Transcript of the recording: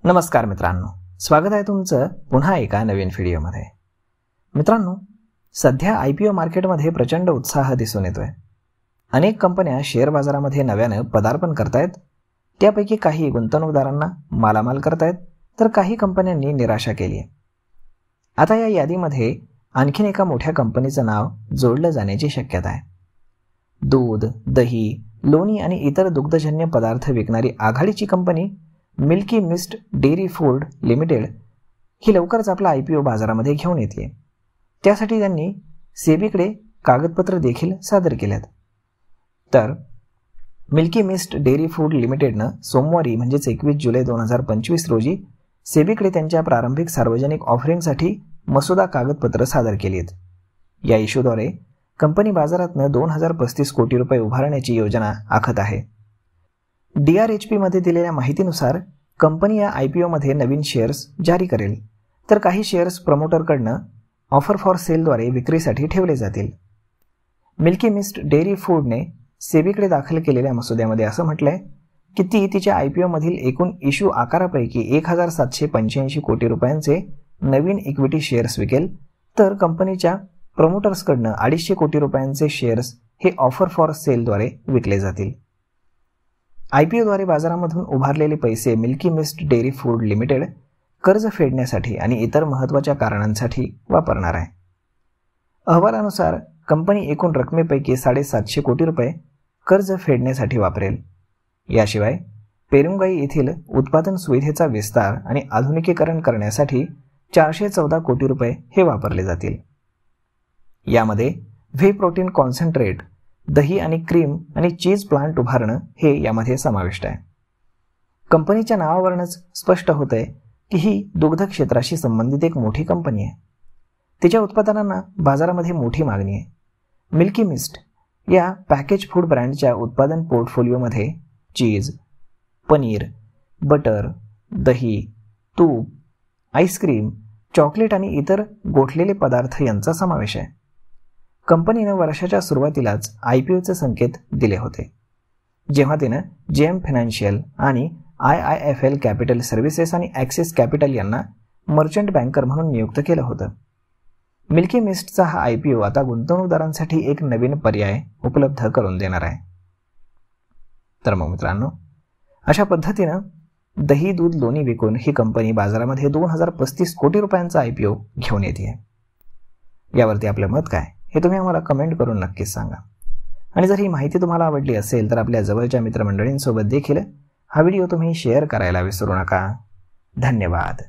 नमस्कार मित्रांनो, स्वागत आहे तुमचं पुन्हा एका नवीन व्हिडिओमध्ये। मित्रांनो, सध्या IPO मार्केटमध्ये प्रचंड उत्साह दिसून येतोय। अनेक कंपन्या शेअर बाजारामध्ये नव्याने पदार्पण करतायत। त्यापैकी काही गुंतवणूकदारांना मालामाल करतायत, तर काही कंपन्यांनी निराशा केली आहे। आता या यादीमध्ये आणखीन एका मोठ्या कंपनीचं नाव जोडलं जाण्याची शक्यता आहे। दूध, दही, लोणी आणि इतर दुग्धजन्य पदार्थ विकणारी आघाडीची कंपनी Milky Mist Dairy Food Limited ही लवकरच आपला IPO बाजारामध्ये घेऊन येते। त्यासाठी त्यांनी सेबीकडे कागदपत्र देखील सादर केलेत। तर मिल्की मिस्ट डेअरी फूड लिमिटेडनं सोमवारी म्हणजेच 21 जुलै 2025 रोजी सेबीकडे त्यांच्या प्रारंभिक सार्वजनिक ऑफरिंगसाठी मसुदा कागदपत्र सादर केली आहेत। या इश्यूद्वारे कंपनी बाजारातनं 2035 कोटी रुपये उभारण्याची योजना आखत आहे। DRHP मध्ये दिलेल्या माहितीनुसार कंपनी या IPO मध्ये नवीन शेअर्स जारी करेल, तर काही शेअर्स प्रमोटरकडनं ऑफर फॉर सेलद्वारे विक्रीसाठी ठेवले जातील। मिल्की मिस्ट डेअरी फूडने सेबीकडे दाखल केलेल्या मसुद्यामध्ये असं म्हटलंय की ती तिच्या IPO मधील एकूण इश्यू आकारापैकी 1785 कोटी रुपयांचे नवीन इक्विटी शेअर्स विकेल, तर कंपनीच्या प्रमोटर्सकडनं 250 कोटी रुपयांचे शेअर्स हे ऑफर फॉर सेलद्वारे विकले जातील। IPOद्वारे बाजारामधून उभारलेले पैसे milky Mist Dairy Food limited कर्ज फेडण्यासाठी आणि इतर महत्त्वाच्या कारणांसाठी वापरणार आहे। अहवालानुसार कंपनी एकूण रकमेपैकी 750 कोटी रुपये कर्ज फेडण्यासाठी वापरेल। याशिवाय पेरुंगाई येथील उत्पादन सुविधेचा विस्तार आणि आधुनिकीकरण करण्यासाठी 414 कोटी रुपये हे वापरले जातील। यामध्ये व्हे प्रोटीन कॉन्सन्ट्रेट, दही आणि क्रीम आणि चीज प्लांट उभारणं हे यामध्ये समाविष्ट आहे। कंपनीच्या नावावरूनच स्पष्ट होतंय की ही दुग्ध क्षेत्राशी संबंधित एक मोठी कंपनी आहे। तिच्या उत्पादनांना बाजारामध्ये मोठी मागणी आहे। मिल्की मिस्ट या पॅकेज फूड ब्रँडच्या उत्पादन पोर्टफोलिओमध्ये चीज, पनीर, बटर, दही, तूप, आईस्क्रीम, चॉकलेट आणि इतर गोठलेले पदार्थ यांचा समावेश आहे। कंपनीने वर्षाच्या सुरुवातीलाच IPOचे संकेत दिले होते, जेव्हा तिनं JM फायनान्शियल आणि IIFL कॅपिटल सर्व्हिसेस आणि ॲक्सिस कॅपिटल यांना मर्चंट बँकर म्हणून नियुक्त केलं होतं। मिल्की मिस्टचा हा IPO आता गुंतवणूकदारांसाठी एक नवीन पर्याय उपलब्ध करून देणार आहे। तर मग मित्रांनो, अशा पद्धतीनं दही, दूध, लोणी विकून ही कंपनी बाजारामध्ये 2035 कोटी रुपयांचा IPO घेऊन येते। यावरती आपलं मत काय हे तुम्ही आम्हाला कमेंट करून नक्कीच सांगा। आणि जर ही माहिती तुम्हाला आवडली असेल तर आपल्या जवळच्या मित्रमंडळींसोबत देखील हा व्हिडिओ तुम्ही शेअर करायला विसरू नका। धन्यवाद।